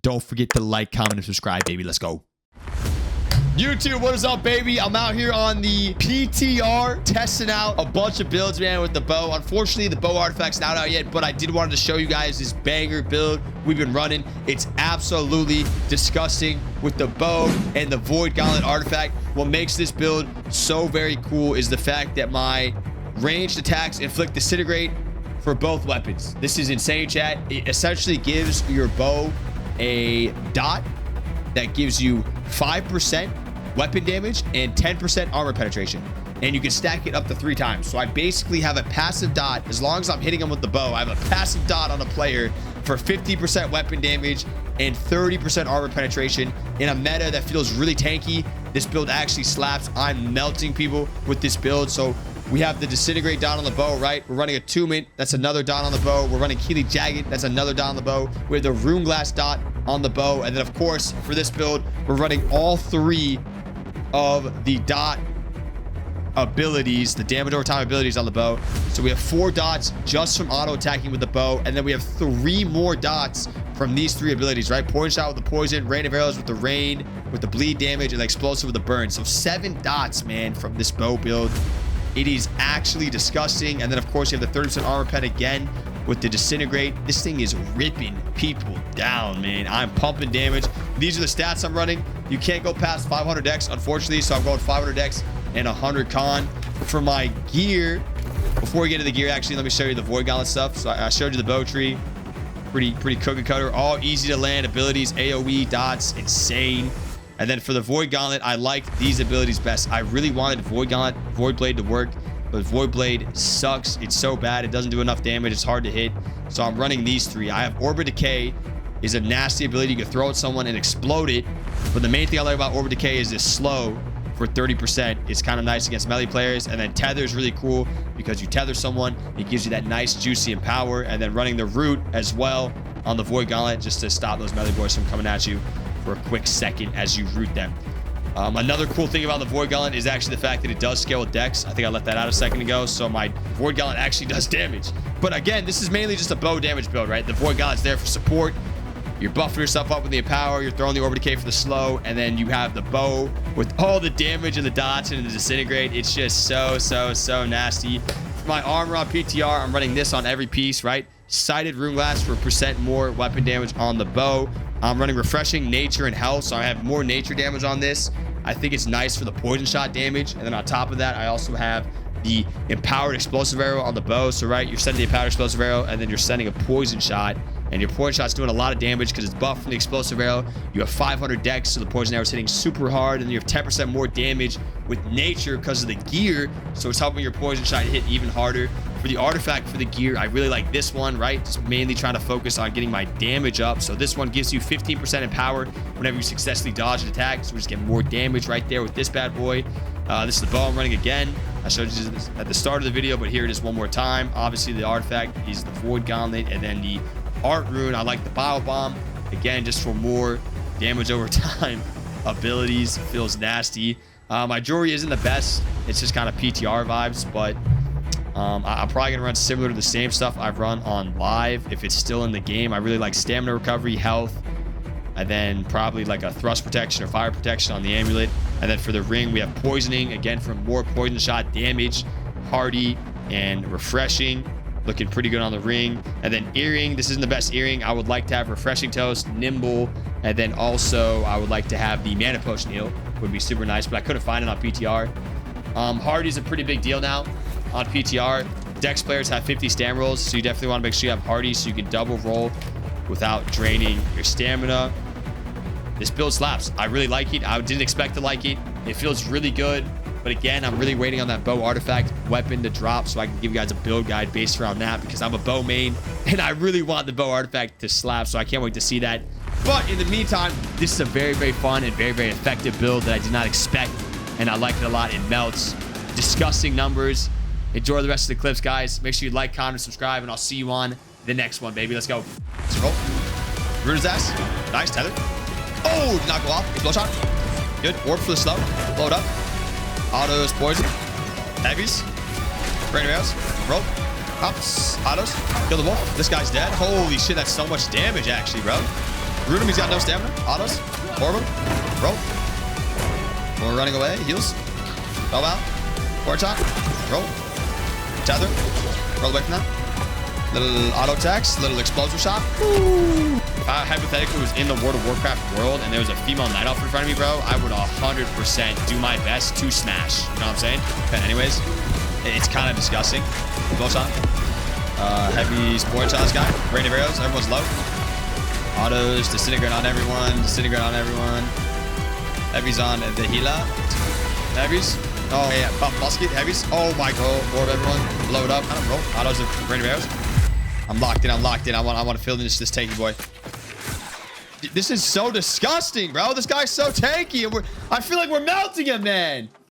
Don't forget to like, comment, and subscribe, baby. Let's go. YouTube, what is up, baby? I'm out here on the PTR testing out a bunch of builds, man, with the bow. Unfortunately, the bow artifact's not out yet, but I did want to show you guys this banger build we've been running. It's absolutely disgusting with the bow and the Void Gauntlet artifact. What makes this build so very cool is the fact that my ranged attacks inflict disintegrate for both weapons. This is insane, chat. It essentially gives your bow a dot that gives you 5% weapon damage and 10% armor penetration, and you can stack it up to 3 times. So I basically have a passive dot. As long as I'm hitting them with the bow, I have a passive dot on a player for 50% weapon damage and 30% armor penetration in a meta that feels really tanky. This build actually slaps. I'm melting people with this build. So we have the disintegrate dot on the bow, right? We're running a Attunement. That's another dot on the bow. We're running Keely Jagged. That's another dot on the bow. We have the Rune Glass dot on the bow. And then, of course, for this build, we're running all 3 of the dot abilities, the damage over time abilities on the bow. So we have 4 dots just from auto attacking with the bow, and then we have 3 more dots from these 3 abilities, right? Poison shot with the poison, rain of arrows with the rain, with the bleed damage, and explosive with the burn. So 7 dots, man, from this bow build. It is actually disgusting. And then, of course, you have the 30% armor pen again with the disintegrate. This thing is ripping people down, man. I'm pumping damage. These are the stats I'm running. You can't go past 500 dex, unfortunately, so I'm going 500 dex and 100 con. For my gear, before we get to the gear, actually, let me show you the Void Gauntlet stuff. So I showed you the bow tree. Pretty cookie cutter. All easy to land abilities, AoE, dots, insane. And then for the Void Gauntlet, I liked these abilities best. I really wanted Void Gauntlet, Void Blade to work, but Void Blade sucks. It's so bad. It doesn't do enough damage. It's hard to hit. So I'm running these 3. I have Orbit Decay. Is a nasty ability. You can throw at someone and explode it. But the main thing I like about Orbit Decay is it's slow for 30%. It's kind of nice against melee players. And then Tether is really cool because you tether someone. It gives you that nice juicy and power. And then running the Root as well on the Void Gauntlet just to stop those melee boys from coming at you for a quick second as you root them. Another cool thing about the Void Gauntlet is actually the fact that it does scale with dex. I think I left that out a second ago. So my Void Gauntlet actually does damage. But again, this is mainly just a bow damage build, right? The Void Gauntlet's there for support. You're buffing yourself up with the Empower. You're throwing the Orbit Decay for the slow. And then you have the bow with all the damage and the dots and the disintegrate. It's just so nasty. For my armor on PTR, I'm running this on every piece, right? Sighted Rune Glass for % more weapon damage on the bow. I'm running Refreshing, Nature, and Health, so I have more nature damage on this. I think it's nice for the poison shot damage. And then on top of that, I also have the Empowered Explosive Arrow on the bow. So, right, you're sending the Empowered Explosive Arrow, and then you're sending a poison shot. And your poison shot's doing a lot of damage because it's buffed from the explosive arrow. You have 500 dex, so the poison arrow is hitting super hard. And then you have 10% more damage with nature because of the gear. So it's helping your poison shot hit even harder. For the artifact for the gear, I really like this one, right? Just mainly trying to focus on getting my damage up. So this one gives you 15% in power whenever you successfully dodge an attack. So we just get more damage right there with this bad boy. This is the bow I'm running again. I showed you this at the start of the video, but here it is one more time. Obviously, the artifact is the Void Gauntlet, and then the Art Rune. I like the Bio Bomb. Again, just for more damage over time abilities. Feels nasty. My jewelry isn't the best. It's just kind of PTR vibes, but I'm probably gonna run similar to the same stuff I've run on live if it's still in the game. I really like stamina recovery, health, and then probably like a thrust protection or fire protection on the amulet. And then for the ring, we have poisoning, again for more poison shot damage, hardy, and refreshing. Looking pretty good on the ring. And then earring, this isn't the best earring. I would like to have refreshing toast, nimble, and then also I would like to have the mana potion heal. Would be super nice, but I couldn't find it on PTR. Hardy's a pretty big deal now on PTR. Dex players have 50 stam rolls, so you definitely want to make sure you have Hardy so you can double roll without draining your stamina. This build slaps. I really like it. I didn't expect to like it. It feels really good. But again, I'm really waiting on that bow artifact weapon to drop so I can give you guys a build guide based around that because I'm a bow main and I really want the bow artifact to slap, so I can't wait to see that. But in the meantime, this is a very fun and very effective build that I did not expect, and I like it a lot. It melts. Disgusting numbers. Enjoy the rest of the clips, guys. Make sure you like, comment, subscribe, and I'll see you on the next one, baby. Let's go. Let's roll. Root his ass. Nice, tether. Oh, did not go off. Blow shot. Good. Orb for the slow. Blow it up. Autos, poison. Heavies. Rain arrows. Roll. Hops. Autos. Kill the wolf. This guy's dead. Holy shit, that's so much damage, actually, bro. Root him. He's got no stamina. Autos. Orb him. Roll. We're running away. Heals. Bow out. Wartop. Roll. Tether. Roll away from that. Little auto attacks. Little explosive shot. If I hypothetically was in the World of Warcraft world and there was a female night elf in front of me, bro, I would 100% do my best to smash. You know what I'm saying? But anyways, it's kind of disgusting. Close on. Heavy spore challenge guy. Rain of arrows. Everyone's low. Autos. Disintegrate on everyone. Disintegrate on everyone. Heavy's on the healer. Heavies. Oh, yeah. Musket. Heavies. Oh, my God. Orb everyone. Load up. I don't roll. Autos of rain of arrows. I'm locked in. I'm locked in. I want to fill in this tanky boy. This is so disgusting, bro. This guy's so tanky. And I feel like we're melting him, man.